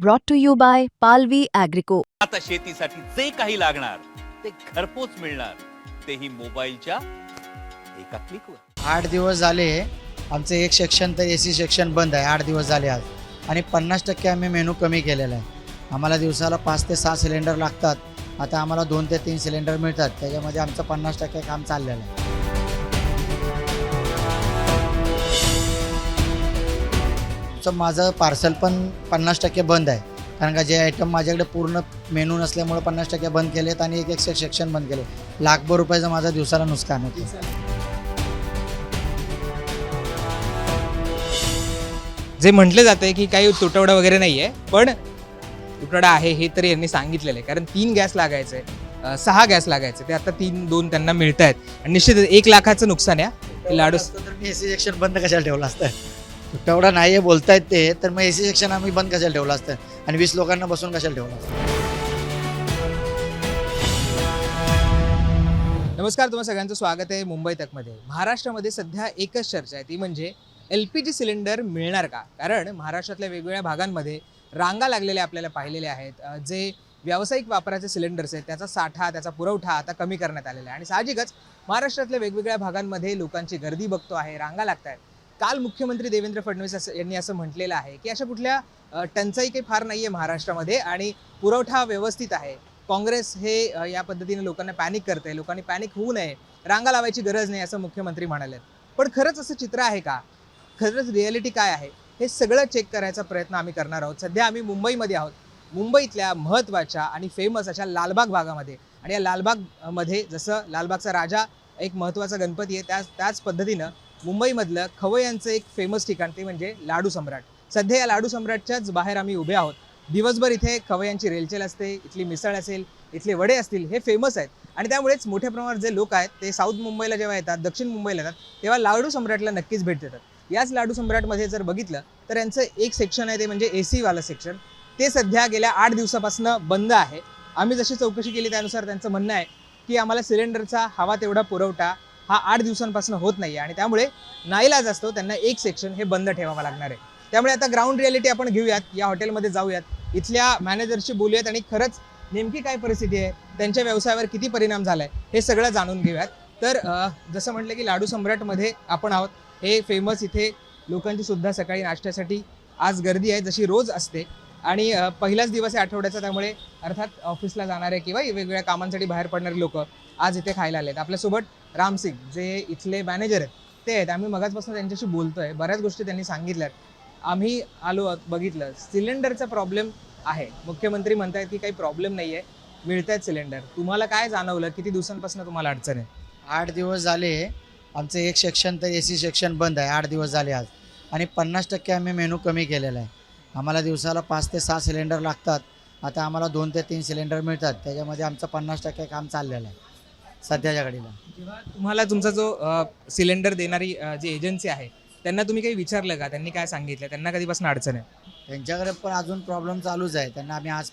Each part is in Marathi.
brought to you by Palvi Agrico. आता शेतीसाठी जे काही लागणार ते घरपोच मिळणार, तेही मोबाईलच्या एका क्लिकवर. 8 दिवस झाले आमचं एक सेक्शन तर AC सेक्शन बंद आहे. 8 दिवस झाले आज आणि 50% आम्ही मेनू कमी केलेला आहे. आम्हाला दिवसाला 5 ते 6 सिलेंडर लागतात. आता आम्हाला 2 ते 3 सिलेंडर मिळतात. त्याच्यामध्ये आमचं 50% काम चाललेलं आहे. माझं पार्सल पण 50% बंद आहे, कारण का जे आयटम माझ्याकडे पूर्ण मेनू नसल्यामुळे 50% बंद केलेत आणि एक सेक्शन बंद केले. लाखभर रुपयाचं माझं दिवसाला नुकसान होतं. जे म्हटले जाते की काही तुटवडा वगैरे नाही आहे, पण तुटवडा आहे हे तरी यांनी सांगितलेलं आहे. कारण 3 गॅस लागायचे, 6 गॅस लागायचे, ते आता 2 त्यांना मिळत आहेत. आणि निश्चित 1 लाखाचं नुकसान आहे. लाडू तर मी AC सेक्शन बंद कशाला ठेवलं असतं? तुटवडा नाही आहे बोलतायत ते, तर मग AC सेक्शन आम्ही बंद कशाला ठेवलं असतं आणि 20 लोकांना बसून कशाला ठेवलं असतं? नमस्कार, तुम्हा सगळ्यांचं स्वागत आहे मुंबई तकमध्ये. महाराष्ट्रामध्ये सध्या एकच चर्चा आहे, ती म्हणजे LPG सिलेंडर मिळणार का? कारण महाराष्ट्रातल्या वेगवेगळ्या भागांमध्ये रांगा लागलेल्या आपल्याला पाहिलेल्या आहेत. जे व्यावसायिक वापराचे सिलेंडर्स आहेत त्याचा साठा, त्याचा पुरवठा आता कमी करण्यात आलेला आहे. आणि साहजिकच महाराष्ट्रातल्या वेगवेगळ्या भागांमध्ये लोकांची गर्दी बघतो आहे, रांगा लागत आहेत. काल मुख्यमंत्री देवेंद्र फडणवीस यांनी असं म्हटलेलं आहे की अशा कुठल्या टंचाई काही फार नाही आहे महाराष्ट्रामध्ये आणि पुरवठा व्यवस्थित आहे. काँग्रेस हे या पद्धतीने लोकांना पॅनिक करते, लोकांनी पॅनिक होऊ नये, रांगा लावायची गरज नाही असं मुख्यमंत्री म्हणाले. पण खरंच असं चित्र आहे का? खरंच रिॲलिटी काय आहे हे सगळं चेक करायचा प्रयत्न आम्ही करणार आहोत. सध्या आम्ही मुंबईमध्ये आहोत, मुंबईतल्या महत्त्वाच्या आणि फेमस अशा लालबाग भागामध्ये. आणि या लालबागमध्ये जसं लालबागचा राजा एक महत्त्वाचा गणपती आहे, त्याच पद्धतीनं मुंबईमधलं खवय्यांचं एक फेमस ठिकाण ते म्हणजे लाडू सम्राट. सध्या या लाडू सम्राटच्याच बाहेर आम्ही उभे आहोत. दिवसभर इथे खवय्यांची रेलचेल असते, इथली मिसळ असेल, इथले वडे असतील, हे फेमस आहेत. आणि त्यामुळेच मोठ्या प्रमाणात जे लोक आहेत ते साऊथ मुंबईला जेव्हा येतात, दक्षिण मुंबईला येतात, तेव्हा लाडू सम्राटला नक्कीच भेट देतात. याच लाडू सम्राटमध्ये जर बघितलं तर यांचं एक सेक्शन आहे ते म्हणजे AC वाला सेक्शन. ते सध्या गेल्या 8 दिवसापासून बंद आहे. आम्ही जशी चौकशी केली त्यानुसार त्यांचं म्हणणं आहे की आम्हाला सिलेंडरचा हवा तेवढा पुरवठा हा 8 दिवसांपासून होत नाही आणि त्यामुळे नाईलाज असतो त्यांना एक सेक्शन हे बंद ठेवावं लागणार आहे. त्यामुळे आता ग्राउंड रिॲलिटी आपण घेऊयात, या हॉटेलमध्ये जाऊयात, इथल्या मॅनेजरशी बोलूयात आणि खरंच नेमकी काय परिस्थिती आहे, त्यांच्या व्यवसायावर किती परिणाम झाला आहे हे सगळं जाणून घेऊयात. तर जसं म्हटलं की लाडू सम्राटमध्ये आपण आहोत. हे फेमस, इथे लोकांची सुद्धा सकाळी नाश्त्यासाठी आज गर्दी आहे जशी रोज असते. आणि पहिलाच दिवस आहे आठवड्याचा, त्यामुळे अर्थात ऑफिसला जाणारे किंवा वेगवेगळ्या कामांसाठी बाहेर पडणारे लोक आज इथे खायला आलेत. आपल्यासोबत राम सिंग जे इथले मॅनेजर आहेत ते आहेत. आम्ही मगाचपासून त्यांच्याशी बोलतोय, बऱ्याच गोष्टी त्यांनी सांगितल्यात. आम्ही आलो, बघितलं, सिलेंडरचा प्रॉब्लेम आहे. मुख्यमंत्री म्हणतायत की काही प्रॉब्लेम नाही आहे, मिळत आहेत सिलेंडर. तुम्हाला काय जाणवलं? किती दिवसांपासून तुम्हाला अडचण आहे? 8 दिवस झाले आमचं एक सेक्शन तर AC सेक्शन बंद आहे. 8 दिवस झाले आज आणि 50% आम्ही मेनू कमी केलेला आहे. आम्हाला दिवसाला 5 ते 6 सिलेंडर लागतात. आता आम्हाला 2 ते 3 सिलेंडर मिळतात. त्याच्यामध्ये आमचं 50% काम चाललेलं आहे सध्याच्या घडीला. जेव्हा तुम्हाला तुमचा जो सिलेंडर देणारी जी एजन्सी आहे त्यांना तुम्ही काही विचारलं का? त्यांनी काय सांगितलं? त्यांना कधीपासून अडचण आहे? त्यांच्याकडे पण अजून प्रॉब्लेम चालूच आहे. त्यांना आम्ही आज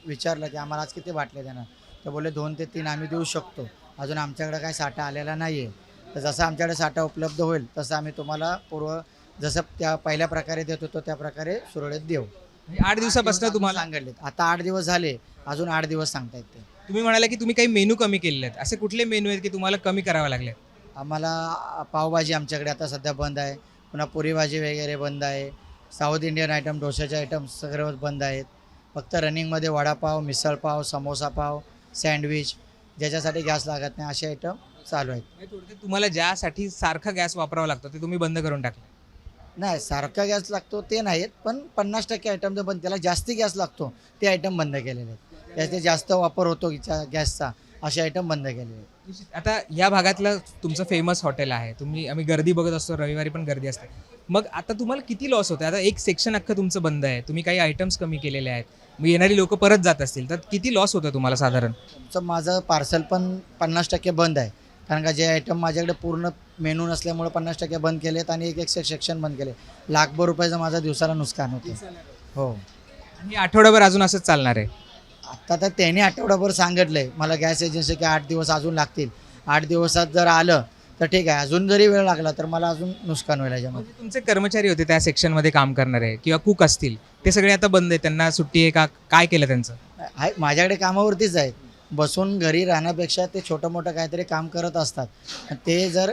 विचारलं की आम्हाला आज किती बाटले देणार, तर बोलले 2 ते 3 आम्ही देऊ शकतो. अजून आमच्याकडे काय साठा आलेला नाही आहे. तर जसं आमच्याकडे साठा उपलब्ध होईल तसं आम्ही तुम्हाला जसं त्या पहिल्या प्रकारे देत होतो त्या प्रकारे सुरळीत देऊ. 8 दिवसापासून तुम्हाला सांगितले. आता 8 दिवस झाले, अजून 8 दिवस सांगतायत ते. तुम्ही म्हणाला की तुम्ही काही मेनू कमी केलेले आहेत. असे कुठले मेनू आहेत की तुम्हाला कमी करावे लागले? आम्हाला पावभाजी आमच्याकडे आता सध्या बंद आहे. पुन्हा पुरी भाजी वगैरे बंद आहे. साऊथ इंडियन आयटम, डोश्याचे आयटम सगळे बंद आहेत. फक्त रनिंगमध्ये वडापाव, मिसळपाव, समोसा पाव, सँडविच, ज्याच्यासाठी गॅस लागत नाही असे आयटम चालू आहेत. थोडक्यात तुम्हाला ज्यासाठी सारखा गॅस वापरावा लागतो ते तुम्ही बंद करून टाकले? नाही, सारखा गॅस लागतो ते नाहीत, पण 50% आयटम जे बंद, त्याला जास्ती गॅस लागतो ते आयटम बंद केलेले आहेत. त्याचे जास्त वापर होतो गॅसचा असे आयटम बंद केलेले आहेत. आता या भागातलं तुमचं फेमस हॉटेल आहे, आम्ही गर्दी बघत असतो, रविवारी पण गर्दी असते. मग आता तुम्हाला किती लॉस होतं? आता एक सेक्शन अख्खं तुमचं बंद आहे, तुम्ही काही आयटम्स कमी केलेले आहेत, मग येणारी लोक परत जात असतील तर किती लॉस होतं तुम्हाला साधारण? माझं पार्सल पण 50% बंद आहे, कारण का जे आयटम माझ्याकडे पूर्ण मेनू नसल्यामुळे 50% बंद केलेत आणि एक सेक्शन बंद केले. लाखभर रुपयाचं माझं दिवसाला नुकसान होतं. हो. आणि आठवड्याभर अजून असंच चालणार आहे? आत्ता तर त्यांनी आठवडाभर सांगितलं आहे मला गॅस एजन्सी की 8 दिवस अजून लागतील. 8 दिवसात जर आलं तर ठीक आहे, अजून जरी वेळ लागला तर मला अजून नुकसान होईल याच्यामध्ये. म्हणजे तुमचे कर्मचारी होते त्या सेक्शनमध्ये काम करणारे किंवा कुक असतील, ते सगळे आता बंद आहे, त्यांना सुट्टी आहे का, काय केलं त्यांचं? आहे माझ्याकडे कामावरतीच आहेत, बसून घरी राहण्यापेक्षा ते छोटं मोठं काहीतरी काम करत असतात. ते जर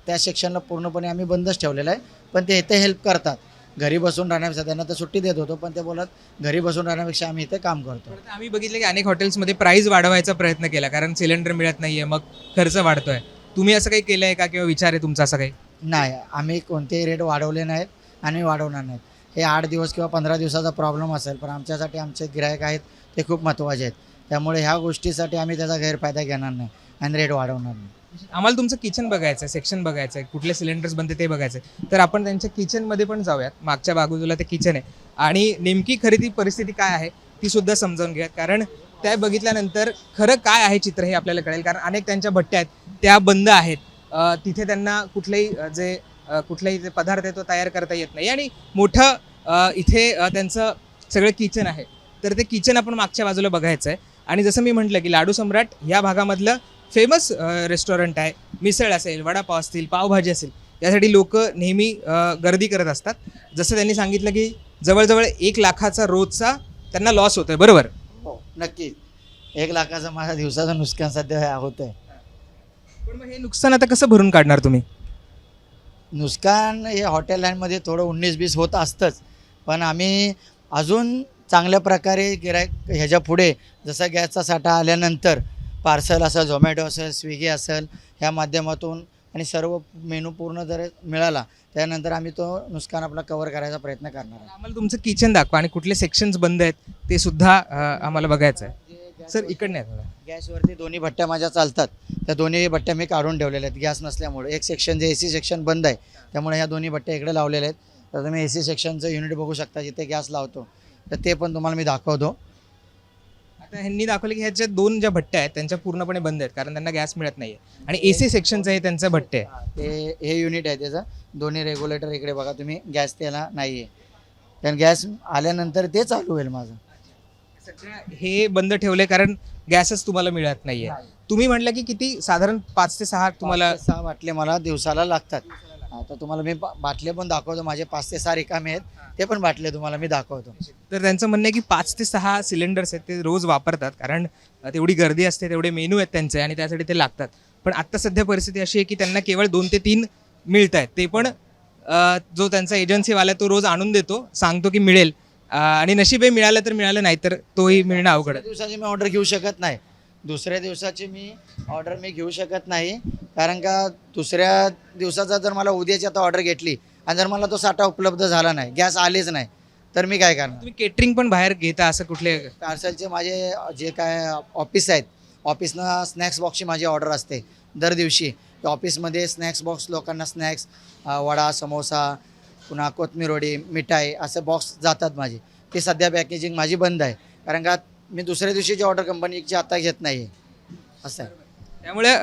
त्या सेक्शनला पूर्णपणे आम्ही बंदच ठेवलेलं आहे, पण ते इथे हेल्प करतात. घरी बसून राहण्यापेक्षा त्यांना तर सुट्टी देत होतो, पण ते बोलत घरी बसून राहण्यापेक्षा आम्ही इथे काम करतो. परत आम्ही बघितलं की अनेक हॉटेल्समध्ये प्राईस वाढवायचा प्रयत्न केला, कारण सिलेंडर मिळत नाहीये, मग खर्च वाढतोय. तुम्ही असं काही केलंय का किंवा विचार आहे तुमचा असं काही? नाही, आम्ही कोणतेही रेट वाढवले नाहीत आणि वाढवणार नाहीत. हे 8 दिवस किंवा 15 दिवसाचा प्रॉब्लेम असेल, पण आमच्यासाठी आमचे गिरायक आहेत ते खूप महत्त्वाचे आहेत. त्यामुळे ह्या गोष्टीसाठी आम्ही त्याचा गैरफायदा घेणार नाही आणि रेट वाढवणार नाही. आम्हाला तुमचं किचन बघायचं आहे, सेक्शन बघायचं आहे, कुठले सिलेंडर्स बनते ते बघायचं आहे. तर आपण त्यांच्या किचनमध्ये पण जाऊयात. मागच्या बाजूला ते किचन आहे आणि नेमकी खरेदी परिस्थिती काय आहे ती सुद्धा समजावून घेऊयात, कारण त्या बघितल्यानंतर खरं काय आहे चित्र हे आपल्याला कळेल. कारण अनेक त्यांच्या भट्ट्या आहेत त्या बंद आहेत, तिथे त्यांना कुठलेही जे पदार्थ आहे तो तयार करता येत नाही आणि मोठं इथे त्यांचं सगळं किचन आहे. तर ते किचन आपण मागच्या बाजूला बघायचं आहे. आणि जसं मी म्हटलं की लाडू सम्राट या भागामधलं फेमस रेस्टॉरंट आहे. मिसळ असेल, वडापाव असतील, पावभाजी असेल, यासाठी लोक नेहमी गर्दी करत असतात. जसं त्यांनी सांगितलं की जवळजवळ 1 लाखाचा रोजचा त्यांना लॉस होतोय, बरोबर? हो, नक्की 1 लाखाचं माझ्या दिवसाचं नुकसान सध्या होत आहे. पण मग हे नुकसान आता कसं भरून काढणार तुम्ही? नुकसान हे हॉटेल लाईनमध्ये थोडं 19-20 होत असतंच, पण आम्ही अजून चांगल्या प्रकारे गिरायक ह्याच्या पुढे जसं गॅसचा साठा आल्यानंतर पार्सल असेल, झोमॅटो असेल, स्विगी असेल, ह्या माध्यमातून आणि सर्व मेनू पूर्ण जर मिळाला त्यानंतर आम्ही तो नुकसान आपला कव्हर करायचा प्रयत्न करणार आहे. आम्हाला तुमचं किचन दाखवा आणि कुठले सेक्शन्स बंद आहेत ते सुद्धा आम्हाला बघायचं आहे. सर इकडे नाही थोडा. गॅसवरती दोन्ही भट्ट्या माझ्या चालतात, त्या दोन्ही भट्ट्या मी काढून ठेवलेल्या आहेत गॅस नसल्यामुळे. एक सेक्शन जे AC सेक्शन बंद आहे, त्यामुळे ह्या दोन्ही भट्ट्या इकडे लावलेल्या आहेत. तर तुम्ही AC सेक्शनचं युनिट बघू शकता जिथे गॅस लावतो, तर ते पण तुम्हाला मी दाखवतो. आता ह्यांनी दाखवलं की ह्याच्या 2 ज्या भट्ट्या आहेत त्यांच्या पूर्णपणे बंद आहेत, कारण त्यांना गॅस मिळत नाहीये. आणि AC सेक्शनचं हे त्यांचं भट्टे आहे. हे युनिट आहे त्याचं, दोन्ही रेग्युलेटर इकडे बघा तुम्ही, गॅस त्याला नाही आहे, कारण गॅस आल्यानंतर ते चालू होईल माझं. सध्या हे बंद ठेवले कारण गॅसच तुम्हाला मिळत नाहीये. तुम्ही म्हटलं की किती साधारण 5 ते 6 तुम्हाला 6 बाटले मला दिवसाला लागतात. आता तुम्हाला मी बाटले पण दाखवतो, माझे 5 ते 6 रिकामे आहेत, ते पण बाटले तुम्हाला मी दाखवतो. तर त्यांचं म्हणणं आहे की 5 ते 6 सिलेंडर्स आहेत ते रोज वापरतात, कारण तेवढी गर्दी असते, तेवढे मेनू आहेत त्यांचे आणि त्यासाठी ते लागतात. पण आत्ता सध्या परिस्थिती अशी आहे की त्यांना केवळ 2 ते 3 मिळत आहेत. ते पण जो त्यांचा एजन्सीवाला तो रोज आणून देतो, सांगतो की मिळेल, आणि नशिबे मिळालं तर मिळालं, नाही तर तोही मिळणं अवघड आहे. दिवसाची मी ऑर्डर घेऊ शकत नाही, दुसऱ्या दिवसाची मी ऑर्डर घेऊ शकत नाही, कारण का दुसऱ्या दिवसाचा जर मला उद्याची आता ऑर्डर घेतली आणि जर मला तो साठा उपलब्ध झाला नाही, गॅस आलेच नाही, तर मी काय करणार? तुम्ही केटरिंग पण बाहेर घेता असं कुठले? पार्सलचे माझे जे काय ऑफिस आहेत, ऑफिसनं स्नॅक्स बॉक्सची माझी ऑर्डर असते दर दिवशी. ऑफिसमध्ये स्नॅक्स बॉक्स, लोकांना स्नॅक्स, वडा, समोसा, पुन्हा कोथिंबीर वडी, मिठाई असे बॉक्स जातात माझे. ते सध्या पॅकेजिंग माझी बंद आहे, कारण का मी दुसऱ्या दिवशीची ऑर्डर कंपनीची आता घेत नाही आहे, असं आहे. त्यामुळे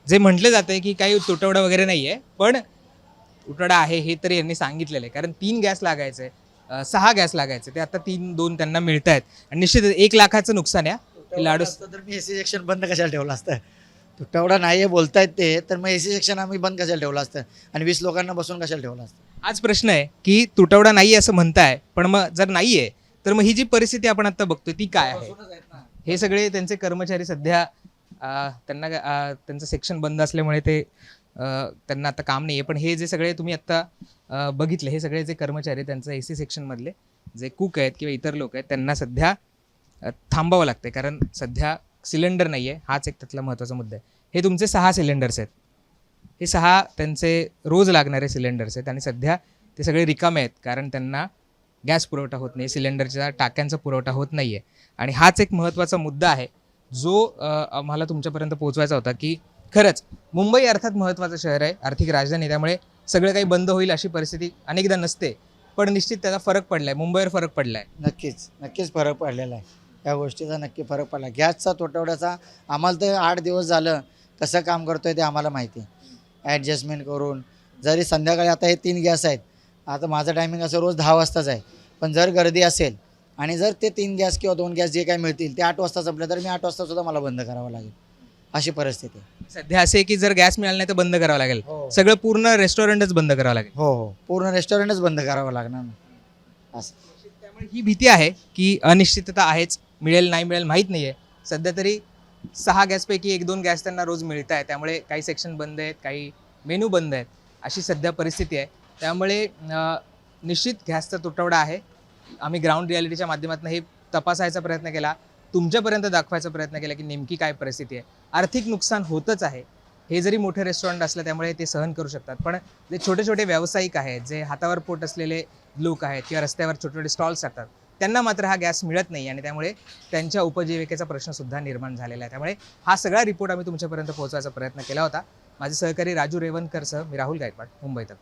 जे म्हटलं जातं की काही तुटवडा वगैरे नाही आहे, पण तुटवडा आहे हे तरी यांनी सांगितलेलं आहे. कारण 3 गॅस लागायचे, 6 गॅस लागायचे, ते आता 2 त्यांना मिळत आहेत. आणि निश्चित 1 लाखाचं नुकसान आहे. लाडू तर मी AC सेक्शन बंद कशाला ठेवलं असतं? तुटवडा नाही आहे बोलतायत ते, तर मग AC सेक्शन आम्ही बंद कशाला ठेवलं असतं आणि 20 लोकांना बसून कशाला ठेवलं असतं? आज प्रश्न आहे की तुटवडा नाही असं म्हणताय, पण मग जर नाही आहे तर मग ही जी परिस्थिती आपण आता बघतोय ती काय आहे? हे सगळे त्यांचे कर्मचारी सध्या त्यांना त्यांचं सेक्शन बंद असल्यामुळे ते त्यांना आता काम नाही आहे. पण हे जे सगळे तुम्ही आत्ता बघितले, हे सगळे जे कर्मचारी त्यांचं AC सेक्शनमधले जे कुक आहेत किंवा इतर लोक आहेत, त्यांना सध्या थांबावं लागतं, कारण सध्या सिलेंडर नाही आहे. हाच एक त्यातला महत्त्वाचा मुद्दा आहे. हे तुमचे 6 सिलेंडर्स आहेत, हे 6 त्यांचे रोज लागणारे सिलेंडर्स आहेत आणि सध्या ते सगळे रिकामे आहेत, कारण त्यांना गॅस पुरवठा होत नाही, सिलेंडरच्या टाक्यांचा पुरवठा होत नाही आहे. आणि हाच एक महत्त्वाचा मुद्दा आहे जो आम्हाला तुमच्यापर्यंत पोहोचवायचा होता, की खरंच मुंबई अर्थात महत्त्वाचं शहर आहे, आर्थिक राजधानी, त्यामुळे सगळं काही बंद होईल अशी परिस्थिती अनेकदा नसते, पण निश्चित त्याचा फरक पडला आहे, मुंबईवर फरक पडला आहे. नक्कीच फरक पडलेला आहे, या गोष्टीचा नक्की फरक पडला. गॅसचा तुटवड्याचा आम्हाला तर 8 दिवस झालं कसं काम करतो आहे ते आम्हाला माहिती आहे. ॲडजस्टमेंट करून जरी संध्याकाळी आता हे 3 गॅस आहेत, आता माझं टायमिंग असं रोज 10 वाजताच आहे, पण जर गर्दी असेल आणि जर ते 3 गॅस किंवा 2 गॅस जे काही मिळतील ते 8 वाजता संपले तर मी 8 वाजतासुद्धा मला बंद करावं लागेल. अशी परिस्थिती आहे. सध्या असे आहे की जर गॅस मिळाला नाही तर बंद करावं लागेल, हो सगळं पूर्ण रेस्टॉरंटच बंद करावं लागेल. हो पूर्ण रेस्टॉरंटच बंद करावं लागणार ना असं. त्यामुळे ही भीती आहे की अनिश्चितता आहेच, मिळेल नाही मिळेल माहीत नाही आहे. सध्या तरी 6 गॅसपैकी 1-2 गॅस त्यांना रोज मिळत आहे, त्यामुळे काही सेक्शन बंद आहेत, काही मेनू बंद आहेत, अशी सध्या परिस्थिती आहे. त्यामुळे निश्चित गॅसचा तुटवडा आहे. आम्ही ग्राउंड रियालिटीच्या माध्यमातून हे तपासायचा प्रयत्न केला, तुमच्यापर्यंत दाखवायचा प्रयत्न केला की नेमकी काय परिस्थिती आहे. आर्थिक नुकसान होतच आहे, हे जरी मोठे रेस्टॉरंट असलं त्यामुळे ते सहन करू शकतात, पण जे छोटे छोटे व्यावसायिक आहेत, जे हातावर पोट असलेले लोक आहेत किंवा रस्त्यावर छोटे छोटे स्टॉल्स टाकतात, त्यांना मात्र हा गॅस मिळत नाही आणि त्यामुळे त्यांच्या उपजीविकेचा प्रश्नसुद्धा निर्माण झालेला आहे. त्यामुळे हा सगळा रिपोर्ट आम्ही तुमच्यापर्यंत पोहोचवायचा प्रयत्न केला होता. माझे सहकारी राजू रेवणकरसह मी राहुल गायकवाड, मुंबई तक.